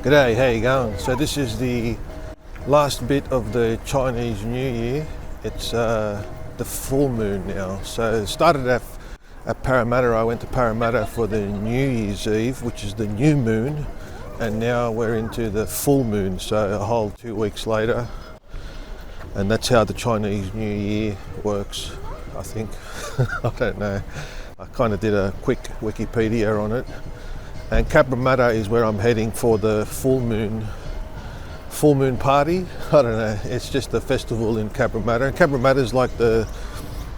G'day, how you going? So this is the last bit of the Chinese New Year. It's the full moon now. So it started at Parramatta. I went to Parramatta for the New Year's Eve, which is the new moon, and now we're into the full moon, so a whole 2 weeks later. And that's how the Chinese New Year works, I think. I don't know. I kind of did a quick Wikipedia on it. And Cabramatta is where I'm heading for the full moon party. I don't know, it's just a festival in Cabramatta. And Cabramatta is like the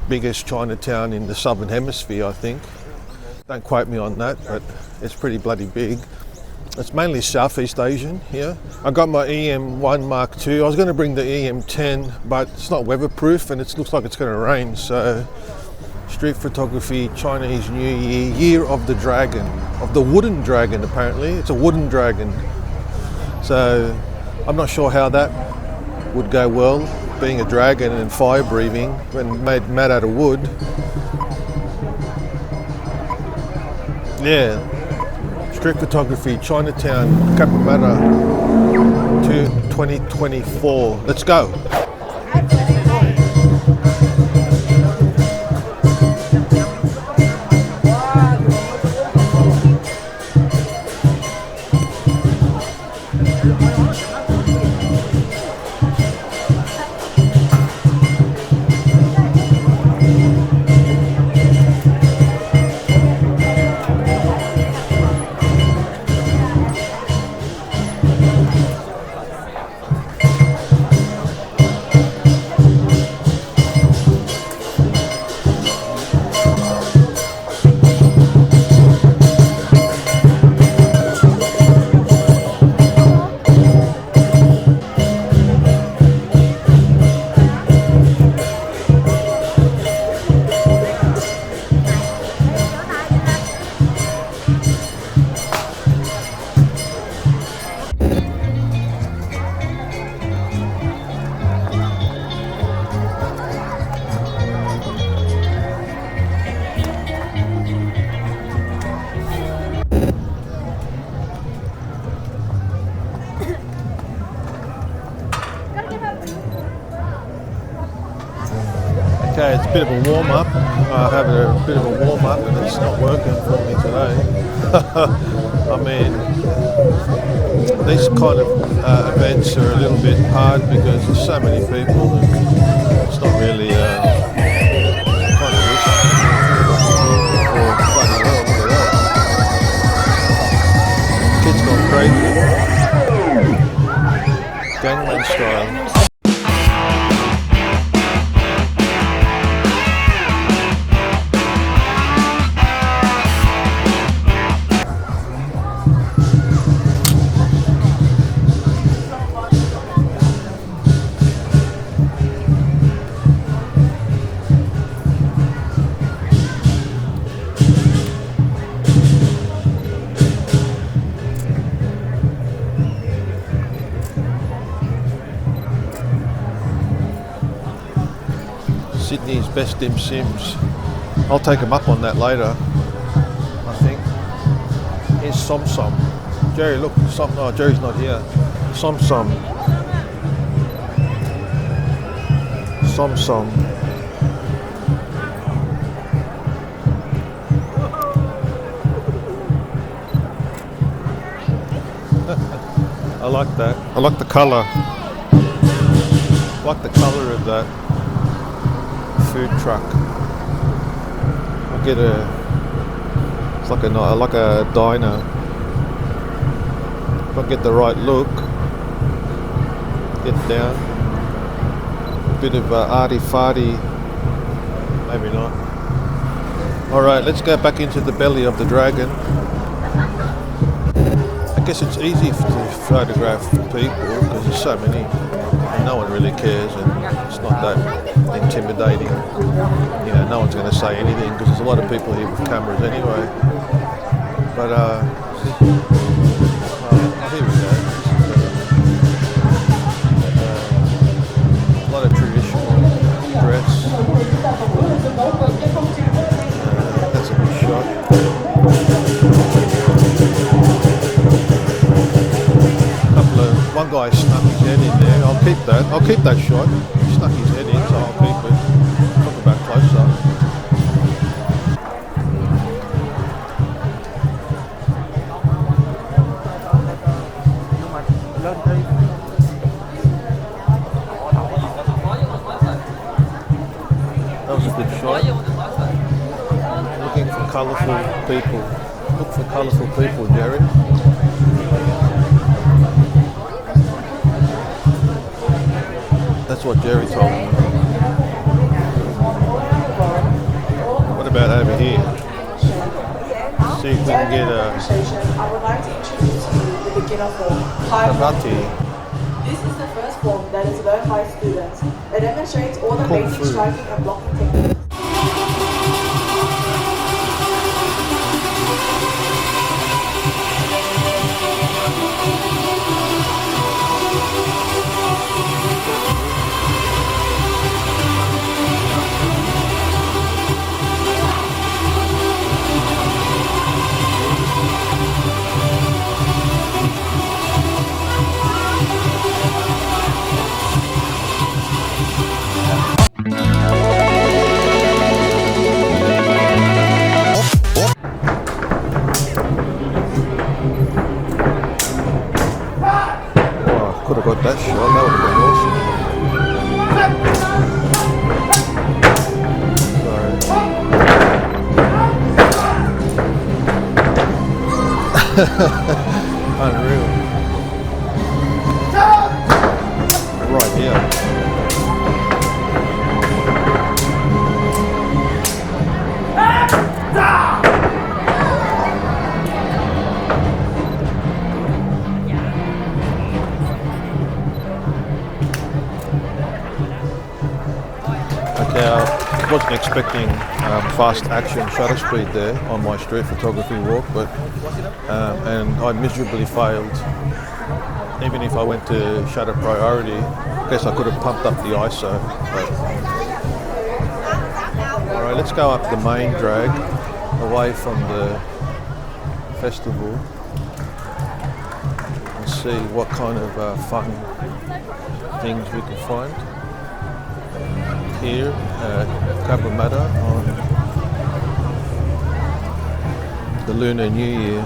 biggest Chinatown in the southern hemisphere, I think. Don't quote me on that, but it's pretty bloody big. It's mainly Southeast Asian here. I got my EM1 Mark II. I was going to bring the EM10, but it's not weatherproof and it looks like it's going to rain. So street photography, Chinese New Year, Year of the Dragon, of the wooden dragon apparently. It's a wooden dragon. So I'm not sure how that would go well, being a dragon and fire breathing when made out of wood. Yeah, street photography, Chinatown, Cabramatta to 2024. Let's go. Okay, it's a bit of a warm-up. I have a bit of a warm-up and it's not working for me today. I mean, these kind of events are a little bit hard because there's so many people and it's not really kind of risky. Oh, bloody hell, look at that. Kids gone crazy. Gangman style. Sydney's best dim sims. I'll take them up on that later, I think. Here's Som Som. Jerry, look, oh, Jerry's not here. Som Som. Som Som. I like that. I like the colour. I like the colour of that food truck. I'll get it's like a diner. If I get the right look, get down, a bit of arty-farty, maybe not. Alright, let's go back into the belly of the dragon. I guess it's easy to photograph people because there's so many and no one really cares and it's not that intimidating. You know, no one's going to say anything because there's a lot of people here with cameras anyway. But here we go. A lot of traditional dress. That's a good shot. guy snuck his head in there. I'll keep that. I'll keep that shot. He snuck his head in, so I'll keep it. Talk about close up. That was a good shot. Looking for colourful people. Look for colourful people, Jerry. That's what Jerry told me. What about over here? See if we can get a I would like to introduce you to the beginner form, high karate. This is the first form that is learned by students. It demonstrates all the basic striking and blocking techniques. Could have got that shot, that would have been awesome. Unreal. Right here. I wasn't expecting fast action shutter speed there on my street photography walk, but and I miserably failed. Even if I went to shutter priority, I guess I could have pumped up the ISO. Alright, let's go up the main drag away from the festival and see what kind of fun things we can find here at Cabramatta on the Lunar New Year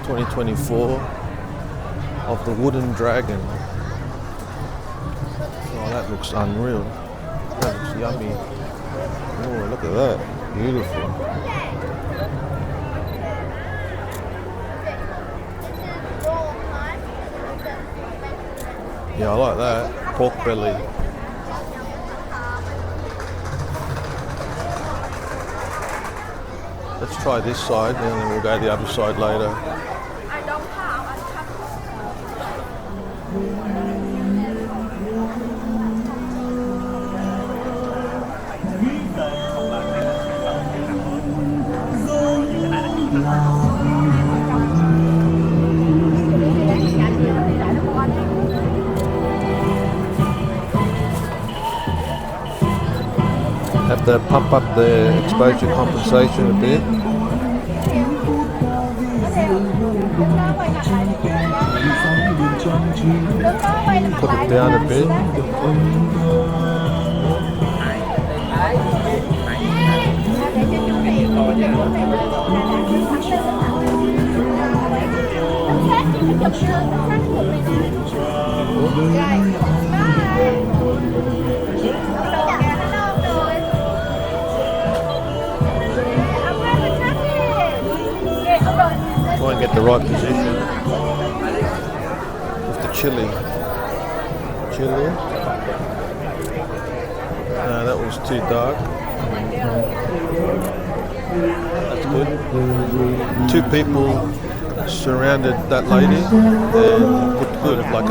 2024 of the Wooden Dragon. Oh, that looks unreal. That looks yummy. Oh, look at that. Beautiful. Yeah, I like that. Pork belly. Let's try this side and then we'll go the other side later. Have to pump up the exposure compensation a bit. Put it down a bit. Try and get the right position with the chili. No, that was too dark. That's good. Two people surrounded that lady and put like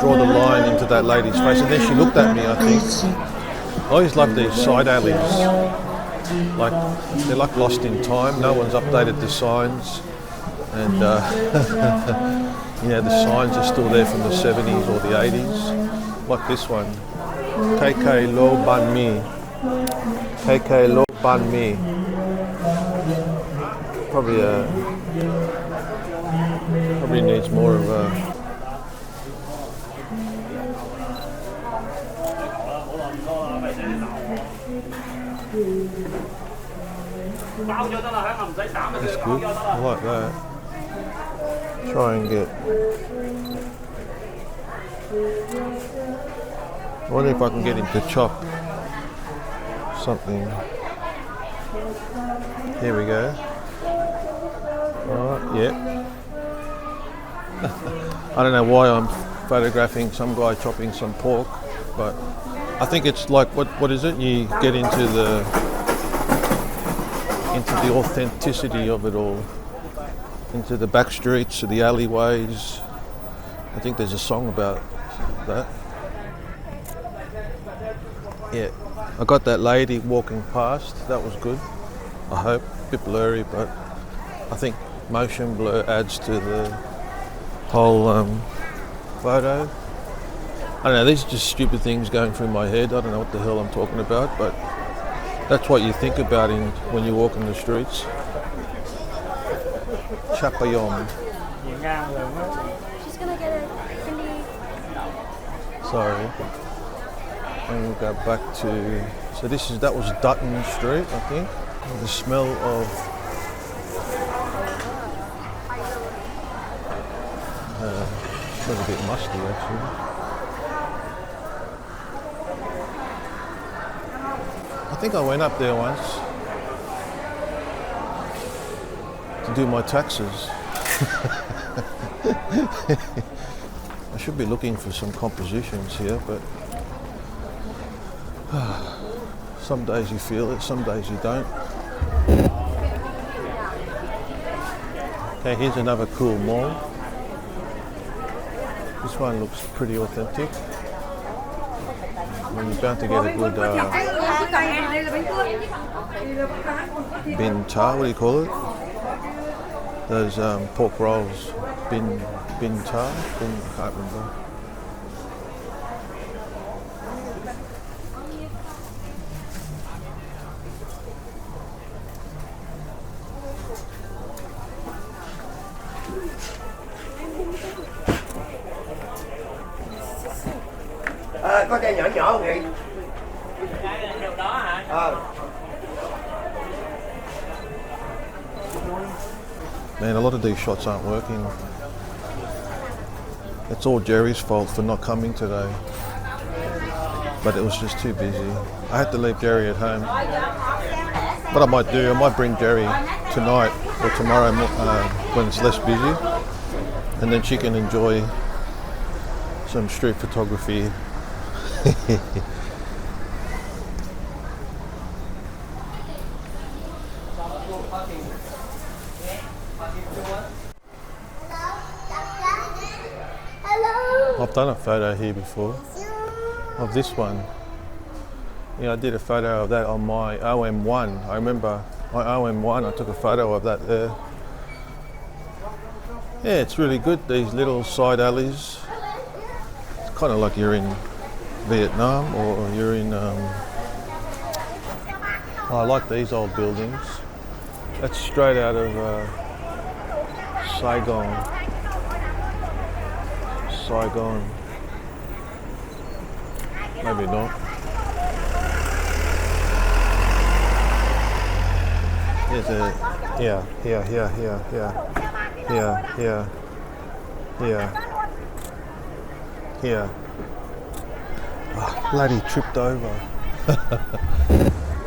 draw the line into that lady's face, and then she looked at me. I think I always love these side alleys. Like they're like lost in time. No one's updated the signs, and you know, the signs are still there from the 70s or the 80s. Like this one, KK Lo Ban Mi, KK Lo Ban Mi. Probably a Probably needs more of a... That's good. I like that. Try and get... I wonder if I can get him to chop something. Here we go. Alright, yeah. I don't know why I'm photographing some guy chopping some pork, but I think it's like, what is it? You get into the authenticity of it all, into the back streets, the alleyways. I think there's a song about that. Yeah, I got that lady walking past, that was good. I hope, a bit blurry, but I think motion blur adds to the whole photo. I don't know, these are just stupid things going through my head. I don't know what the hell I'm talking about, but that's what you think about when you walk in the streets. Chapayom. She's gonna get a candy. Sorry. And we'll go back to... So that was Dutton Street, I think. The smell of... smells a bit musty, actually. I think I went up there once to do my taxes. I should be looking for some compositions here, but some days you feel it, some days you don't. Okay, here's another cool mall. This one looks pretty authentic. You're bound to get a good bin tar, what do you call it? Those pork rolls, bin tar, I can't remember. Có chai nhỏ nhỏ không vậy? Điều đó hả? Man, a lot of these shots aren't working. It's all Jerry's fault for not coming today. But it was just too busy. I had to leave Jerry at home. What I might bring Jerry tonight or tomorrow when it's less busy. And then she can enjoy some street photography. I've done a photo here before of this one. Yeah, I did a photo of that on my OM1. I remember my OM1, I took a photo of that there. Yeah, it's really good, these little side alleys. It's kind of like you're in Vietnam or you're in... I like these old buildings. That's straight out of Saigon. Maybe not. There's a... Here. Oh, bloody tripped over.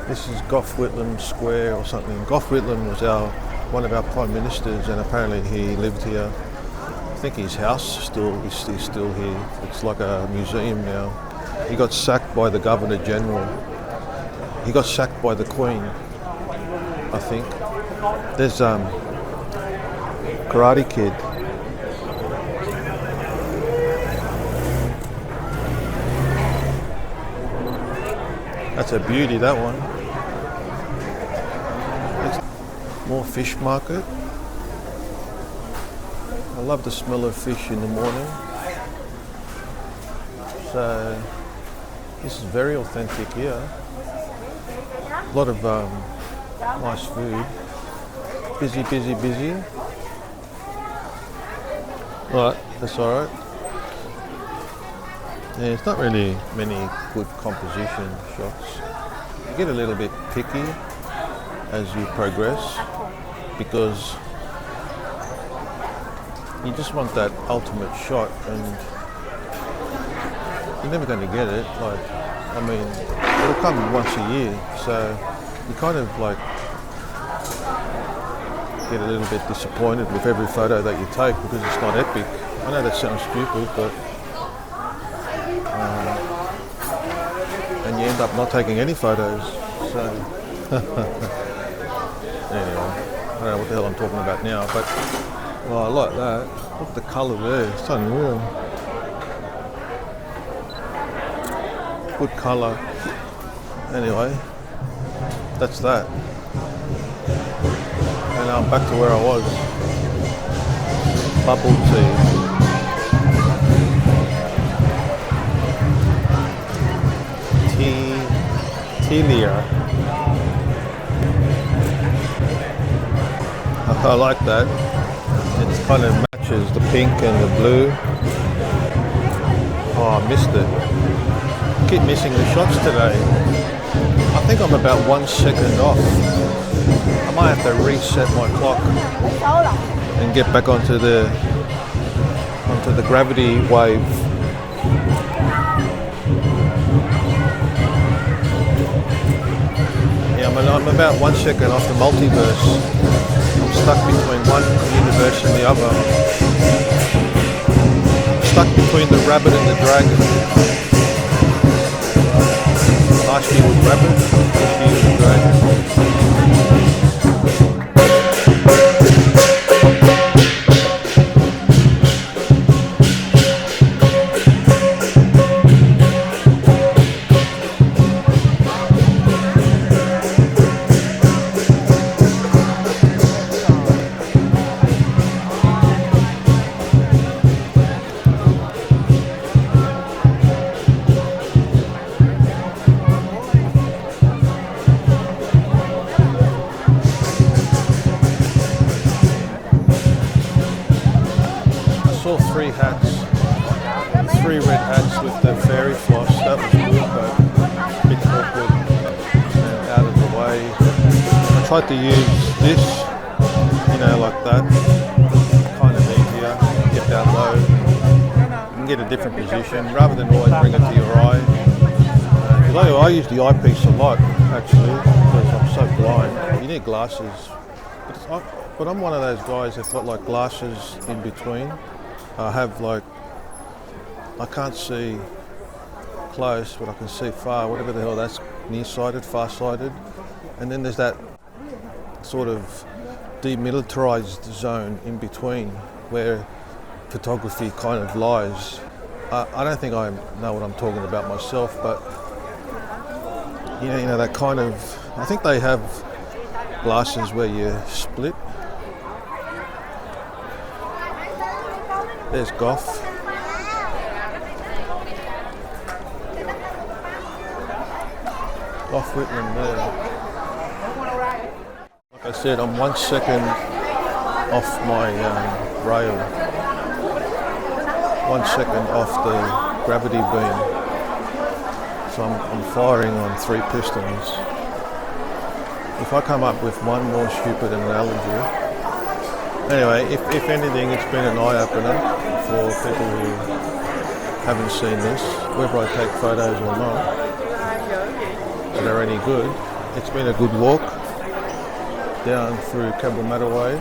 This is Gough Whitlam Square or something. Gough Whitlam was one of our prime ministers, and apparently he lived here. I think his house is still here. It's like a museum now. He got sacked by the Governor General. He got sacked by the Queen, I think. There's Karate Kid. That's a beauty, that one. More fish market. I love the smell of fish in the morning. So this is very authentic here. A lot of nice food. Busy. Alright, that's alright. Yeah, it's not really many good composition shots. You get a little bit picky as you progress because you just want that ultimate shot and you're never going to get it. Like, I mean, it'll come once a year, so you kind of like get a little bit disappointed with every photo that you take because it's not epic. I know that sounds stupid, but and you end up not taking any photos. So anyway, I don't know what the hell I'm talking about now, but well, I like that. Look at the colour there, it's unreal. Good colour. Anyway, that's that. And now I'm back to where I was. Bubble tea. Telia. I like that. It kind of matches the pink and the blue. Oh, I missed it. I keep missing the shots today. I think I'm about 1 second off. I might have to reset my clock and get back onto the gravity wave. Yeah, I'm about 1 second off the multiverse. I'm stuck between one universe and the other. Stuck between the rabbit and the dragon. Last year was rabbit, this year was dragon. Three hats, 3 red hats with the fairy floss. That was good, but a bit awkward and out of the way. I tried to use this, you know, like that. Kind of easier. Get down low, you can get a different position rather than always bring it to your eye. I use the eyepiece a lot actually because I'm so blind. You need glasses, but I'm one of those guys that's got like glasses in between. I have like, I can't see close, but I can see far, whatever the hell that's nearsighted, farsighted. And then there's that sort of demilitarized zone in between where photography kind of lies. I don't think I know what I'm talking about myself, but you know that kind of, I think they have glasses where you split. There's Goff. Goff Whitman there. Like I said, I'm 1 second off my rail. 1 second off the gravity beam. So I'm firing on 3 pistons. If I come up with one more stupid analogy, anyway, if anything, it's been an eye-opener for people who haven't seen this, whether I take photos or not, that are any good. It's been a good walk down through Cabramatta way.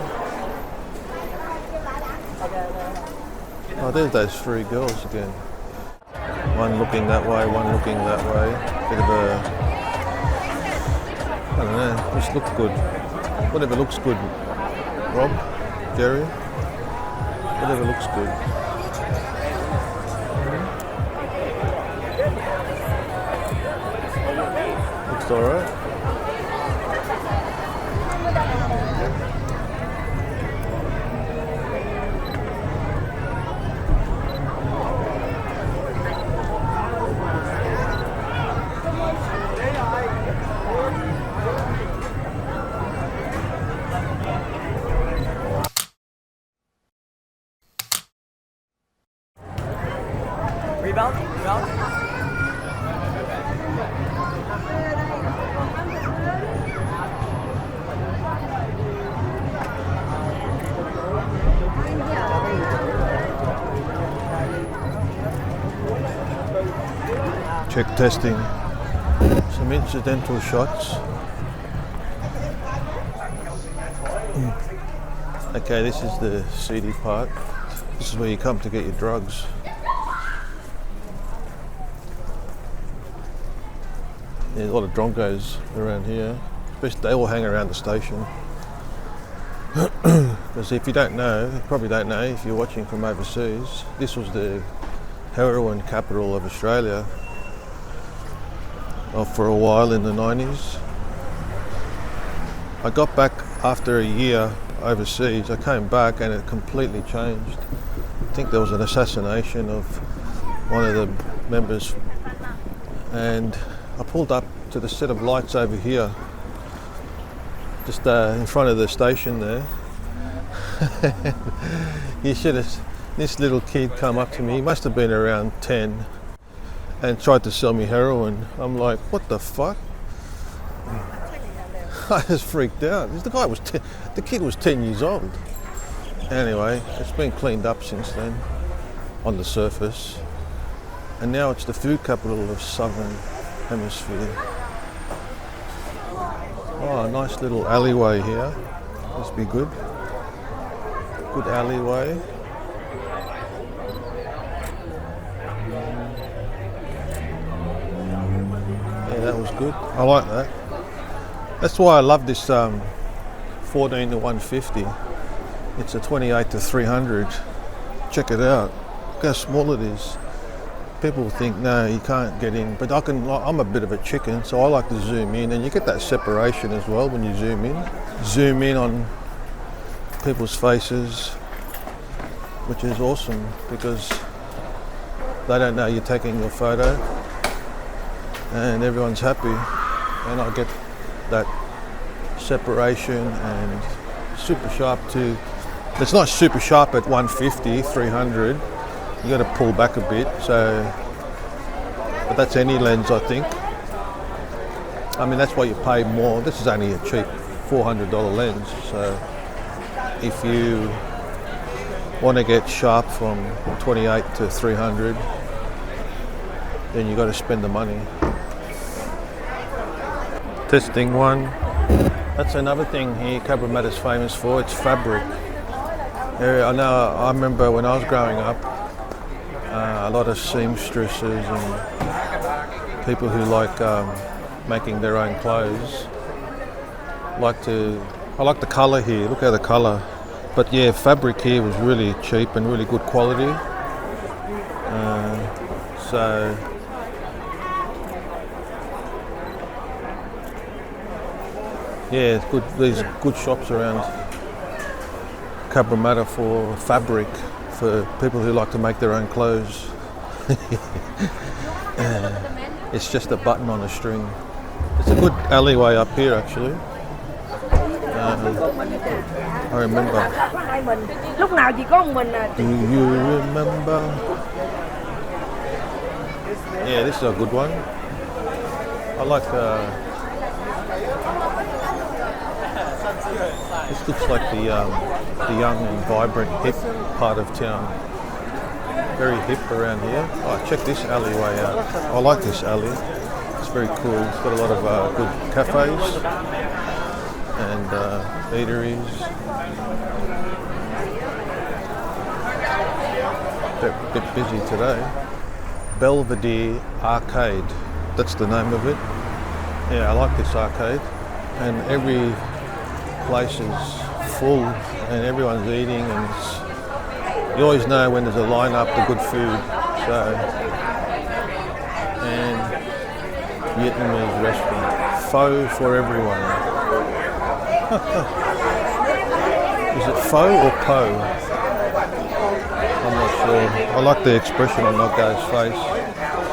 Oh, there's those 3 girls again. One looking that way, one looking that way. Bit of a, I don't know, just looks good. Whatever looks good, Rob. Jerry, whatever looks good. Looks alright. Check testing. Some incidental shots. Okay, this is the seedy part. This is where you come to get your drugs. There's a lot of dronkos around here. Especially they all hang around the station. Because if you don't know, you probably don't know if you're watching from overseas, this was the heroin capital of Australia for a while in the 90s. I got back after a year overseas. I came back and it completely changed. I think there was an assassination of one of the members, and I pulled up to the set of lights over here, just in front of the station there. You should have. This little kid come up to me. He must have been around 10, and tried to sell me heroin. I'm like, what the fuck? I just freaked out. The kid was 10 years old. Anyway, it's been cleaned up since then, on the surface. And now it's the food capital of Southern Hemisphere. Oh, a nice little alleyway here. Must be good. Good alleyway. Yeah, that was good. I like that. That's why I love this 14 to 150. It's a 28 to 300. Check it out. Look how small it is. People think, no, you can't get in, but I'm a bit of a chicken, so I like to zoom in, and you get that separation as well when you zoom in. Zoom in on people's faces, which is awesome because they don't know you're taking your photo, and everyone's happy, and I get that separation and super sharp too. It's not super sharp at 150, 300. You got to pull back a bit, so, but that's any lens, I think. I mean, that's why you pay more. This is only a cheap $400 lens, so if you want to get sharp from 28 to 300, then you got to spend the money. Testing one. That's another thing here Cabramatta's famous for. It's fabric. I remember when I was growing up, a lot of seamstresses and people who like making their own clothes I like the colour here. Look at the colour. But yeah, fabric here was really cheap and really good quality. So yeah, it's good. There's good shops around Cabramatta for fabric, for people who like to make their own clothes. It's just a button on a string. It's a good alleyway up here actually. I remember. Do you remember? Yeah, this is a good one. I like this looks like the young and vibrant hip part of town. Very hip around here. Oh, check this alleyway out. I like this alley. It's very cool. It's got a lot of good cafes and eateries. A bit busy today. Belvedere Arcade. That's the name of it. Yeah, I like this arcade. And every place is full and everyone's eating, and you always know when there's a line up to good food. So, and Vietnamese restaurant, pho for everyone. Is it pho or po? I'm not sure. I like the expression on that guy's face.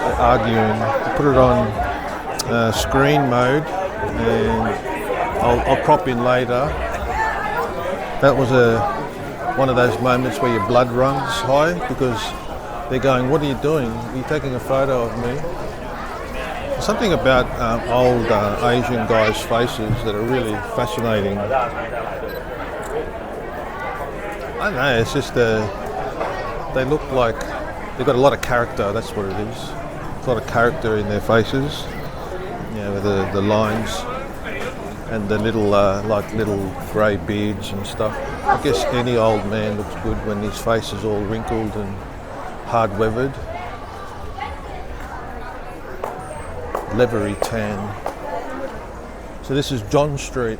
They're arguing. I put it on screen mode, and I'll crop in later. That was one of those moments where your blood runs high because they're going, "What are you doing? Are you taking a photo of me?" Something about old Asian guys' faces that are really fascinating. I don't know, it's just they look like they've got a lot of character, that's what it is. A lot of character in their faces, you know, with the lines and the little little grey beards and stuff. I guess any old man looks good when his face is all wrinkled and hard weathered. Leathery tan. So this is John Street.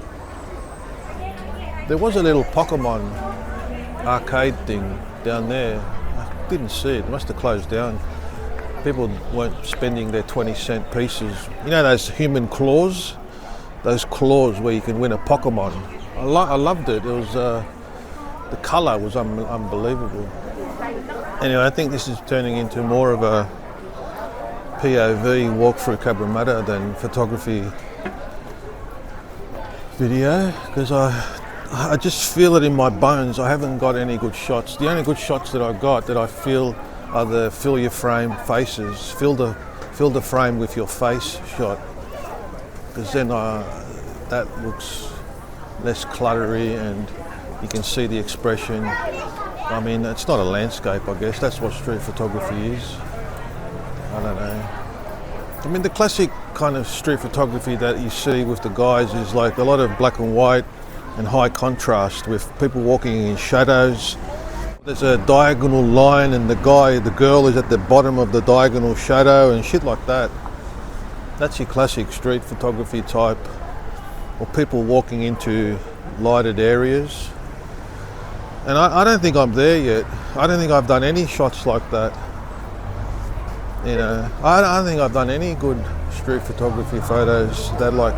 There was a little Pokemon arcade thing down there. I didn't see it. It must have closed down. People weren't spending their 20-cent pieces. You know those human claws? Those claws where you can win a Pokemon. I loved it. It was the colour was unbelievable. Anyway, I think this is turning into more of a POV walk through Cabramatta than photography video, because I just feel it in my bones. I haven't got any good shots. The only good shots that I got that I feel are the fill your frame faces, fill the frame with your face shot, because then that looks less cluttery and you can see the expression. I mean, it's not a landscape, I guess. That's what street photography is. I don't know. I mean, the classic kind of street photography that you see with the guys is like a lot of black and white and high contrast with people walking in shadows. There's a diagonal line and the girl is at the bottom of the diagonal shadow and shit like that. That's your classic street photography type. Or people walking into lighted areas. And I don't think I'm there yet. I don't think I've done any shots like that. You know, I don't think I've done any good street photography photos that like,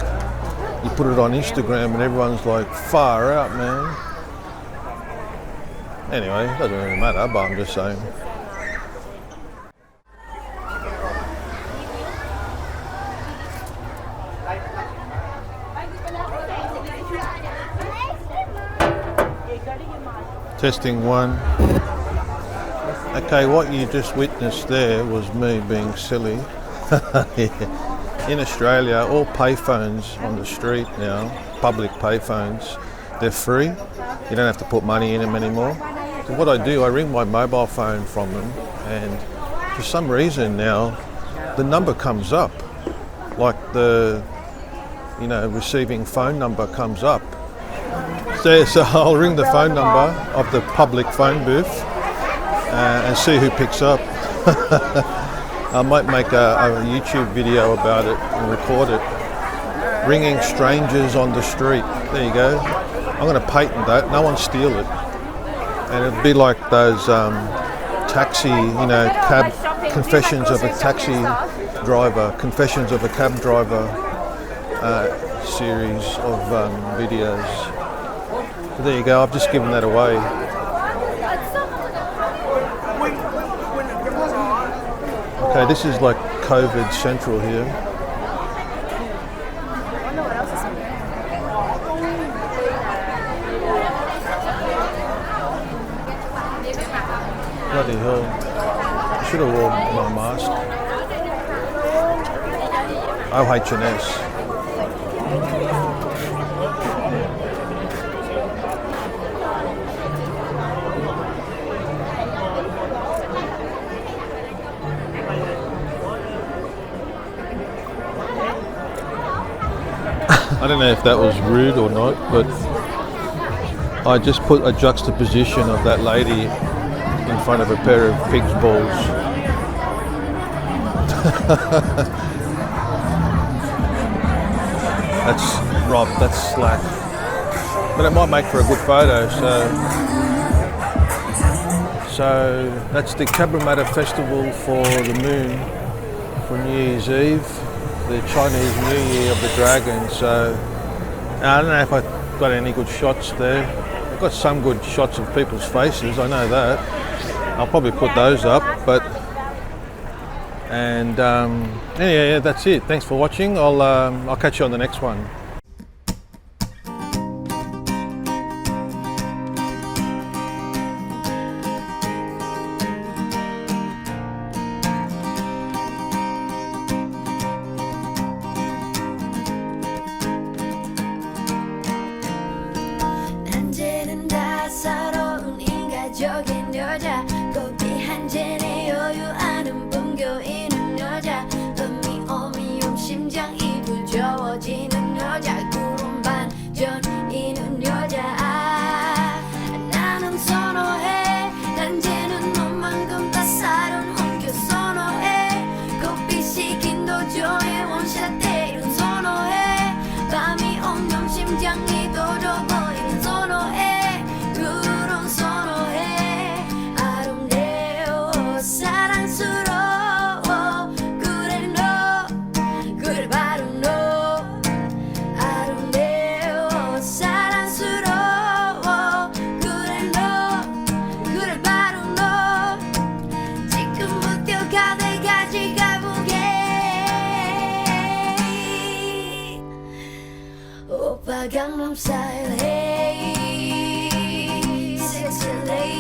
you put it on Instagram and everyone's like, far out, man. Anyway, it doesn't really matter, but I'm just saying. Testing one. Okay, what you just witnessed there was me being silly. In Australia, all payphones on the street now, public payphones, they're free. You don't have to put money in them anymore. So what I do, I ring my mobile phone from them, and for some reason now, the number comes up. Like the, receiving phone number comes up. So I'll ring the phone number of the public phone booth and see who picks up. I might make a YouTube video about it and record it. Ringing strangers on the street. There you go. I'm going to patent that. No one steal it. And it'd be like those taxi, cab confessions of a taxi driver, confessions of a cab driver series of videos. So there you go. I've just given that away. Okay, this is like COVID central here. Bloody hell. I should have worn my mask. OH&S. I don't know if that was rude or not, but I just put a juxtaposition of that lady in front of a pair of pig's balls. That's Rob, that's slack. But it might make for a good photo, so that's the Cabramatta Festival for the Moon for New Year's Eve. The Chinese New Year of the Dragon, so I don't know if I got any good shots there. I've got some good shots of people's faces, I know that. I'll probably put those up, anyway, yeah, that's it. Thanks for watching. I'll catch you on the next one. Gangnam Style, hey, sexy lady.